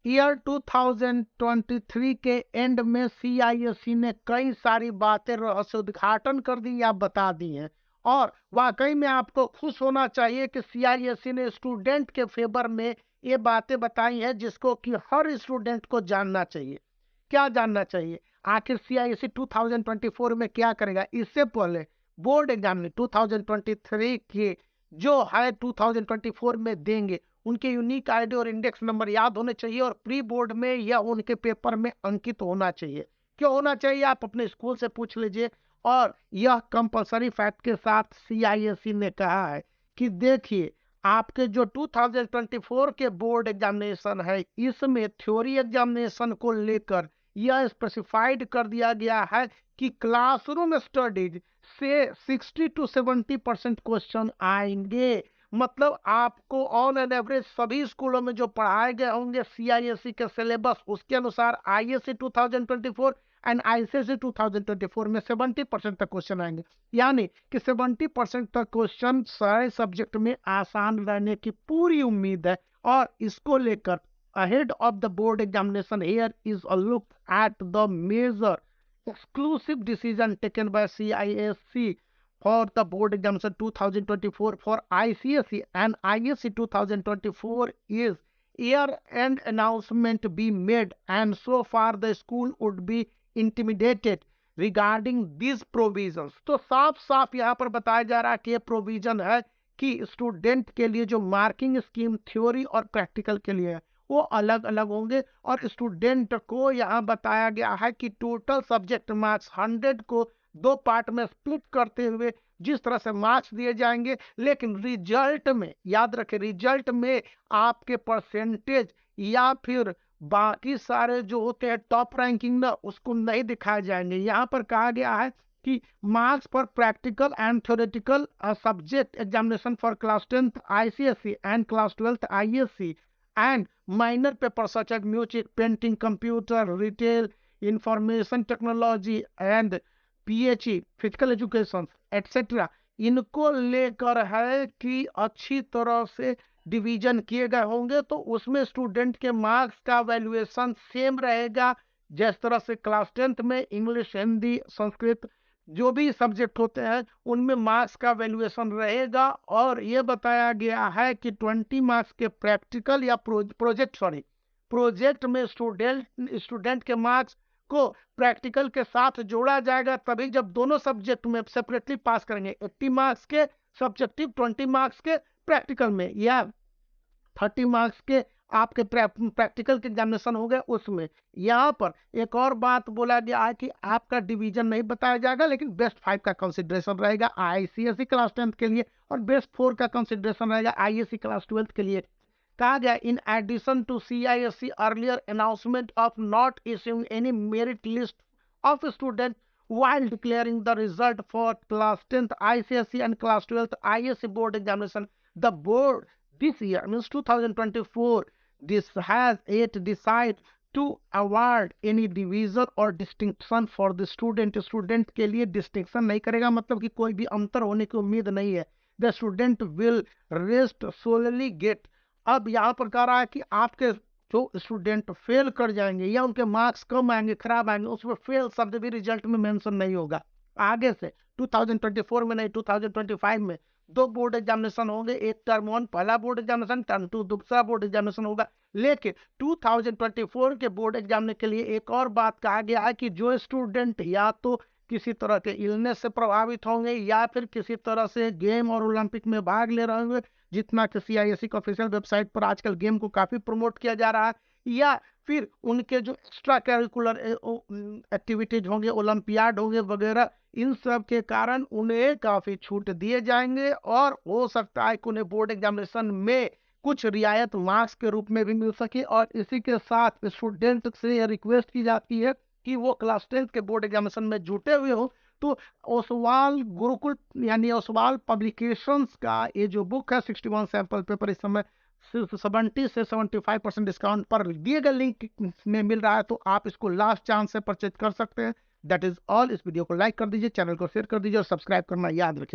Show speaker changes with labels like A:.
A: Year 2023 के and में CISC ने कई सारी बातें रहस्य उद्घाटन कर दी या बता दी हैं, और वाकई में आपको खुश होना चाहिए कि सीआईएससी ने स्टूडेंट के फेवर में ये बातें बताई हैं जिसको कि हर स्टूडेंट को जानना चाहिए। क्या जानना चाहिए? आखिर सीआईएससी 2024 में क्या करेगा? इससे पहले बोर्ड एग्जाम में 2023 के जो है 2024 में देंगे, उनके यूनिक आईडी और इंडेक्स नंबर याद होने चाहिए और प्री बोर्ड में या उनके पेपर में अंकित होना चाहिए। क्यों होना चाहिए? आप अपने स्कूल से पूछ लीजिए। और यह कंपलसरी फैक्ट के साथ सीआईएससी ने कहा है कि देखिए, आपके जो 2024 के बोर्ड एग्जामिनेशन है, इसमें थ्योरी एग्जामिनेशन को लेकर यह स्पेसिफाइड कर दिया गया है कि क्लासरूम स्टडीज से 60 to 70% क्वेश्चन आएंगे। मतलब आपको ऑन एन एवरेज सभी स्कूलों में जो पढ़ाए गए होंगे सीआईएससी के सिलेबस, उसके अनुसार आईएससी 2024 एंड आईसीएसई 2024 में 70% तक क्वेश्चन आएंगे। यानी कि 70% तक क्वेश्चन सारे सब्जेक्ट में आसान रहने की पूरी उम्मीद है। और इसको लेकर ahead of the board examination, here is a look at the major exclusive decision taken by CISC for the board examination 2024 for ICSE and ISC 2024 is year-end announcement be made, and so far the school would be intimidated regarding these provisions। तो साफ साफ यहाँ पर बताया जा रहा है कि ये प्रोविजन है कि स्टूडेंट के लिए जो मार्किंग स्कीम थ्योरी और प्रैक्टिकल के लिए है वो अलग अलग होंगे। और स्टूडेंट को यहाँ बताया गया है कि टोटल सब्जेक्ट मार्क्स 100 को 2 पार्ट में स्प्लिट करते हुए जिस तरह से मार्क्स दिए जाएंगे, लेकिन रिजल्ट में याद रखें, रिजल्ट में आपके परसेंटेज या फिर बाकी सारे जो होते हैं टॉप रैंकिंग ना, उसको नहीं दिखाए जाएंगे। यहाँ पर कहा गया है कि marks for practical and theoretical subject examination for class 10th ICSE and class 12th ISC and minor papers such as music, painting, computer, retail, information technology and PHE, physical education, etc. इनको लेकर है कि अच्छी तरह से division किए गए होंगे, तो उसमें स्टूडेंट के मार्क्स का वैल्यूएशन सेम रहेगा। जिस तरह से क्लास 10th में इंग्लिश, हिंदी, संस्कृत जो भी सब्जेक्ट होते हैं उनमें मार्क्स का वैल्यूएशन रहेगा। और ये बताया गया है कि 20 मार्क्स के प्रैक्टिकल या प्रोजेक्ट में स्टूडेंट के मार्क्स को प्रैक्टिकल के साथ जोड़ा जाएगा, तभी जब दोनों सब्जेक्ट में सेपरेटली पास करेंगे। 80 मार्क्स के सब्जेक्टिव, 20 मार्क्स के प्रैक्टिकल में, या 30 मार्क्स के आपके प्रैक्टिकल के एग्जामिनेशन हो गए उसमें। यहाँ पर एक और बात बोला गया है कि आपका डिवीजन नहीं बताया जाएगा, लेकिन बेस्ट 5 का कंसिडरेशन रहेगा आईसीएसई क्लास 10th के लिए और बेस्ट 4 का कंसिडरेशन रहेगा आईएससी क्लास 12th के लिए। कहा गया in addition to CISCE earlier announcement of not issuing any merit list of student while declaring the result for class 10th ICSE and class 12th ISC board examination, the board this year means 2024 this has yet decide to award any division or distinction for the student के लिए distinction नहीं करेगा, मतलब कि कोई भी अंतर होने की उम्मीद नहीं है। the student will rest solely get। अब यहाँ पर कह रहा है कि आपके जो स्टूडेंट फेल कर जाएंगे या उनके मार्क्स कम आएंगे, खराब आएंगे, उसमें फेल शब्द भी रिजल्ट में मेंशन नहीं होगा। आगे से 2024 में नहीं, 2025 में 2 बोर्ड एग्जामिनेशन होंगे, एक टर्म 1 पहला बोर्ड एग्जामिनेशन, टर्म 2 दूसरा बोर्ड एग्जामिनेशन होगा। लेकिन 2024 के बोर्ड एग्जाम के लिए एक और बात कहा गया है कि जो स्टूडेंट या तो किसी तरह के इलनेस से प्रभावित होंगे या फिर किसी तरह से गेम और ओलंपिक में भाग ले रहे होंगे, जितना कि सीआईएससी के ऑफिशियल वेबसाइट पर आजकल गेम को काफी प्रमोट किया जा रहा है, या फिर उनके जो एक्स्ट्रा करिकुलर एक्टिविटीज होंगे, ओलंपियाड होंगे वगैरह, इन सब के कारण उन्हें काफी छूट दिए जाएंगे और हो सकता है कि उन्हें बोर्ड एग्जामिनेशन में कुछ रियायत मार्क्स के रूप में भी मिल सके। और इसी के साथ स्टूडेंट से रिक्वेस्ट की जाती है कि वो क्लास 10th के बोर्ड एग्जामिनेशन में जुटे हुए हो तो ओसवाल गुरुकुल यानी ओसवाल पब्लिकेशंस का ये जो बुक है 61 सैंपल पेपर इस समय सिर्फ 70 से 75% डिस्काउंट पर दिए गए लिंक में मिल रहा है, तो आप इसको लास्ट चांस से परचेज कर सकते हैं। That is all. इस वीडियो को लाइक कर दीजिए, चैनल को शेयर कर दीजिए और सब्सक्राइब करना याद रखिए।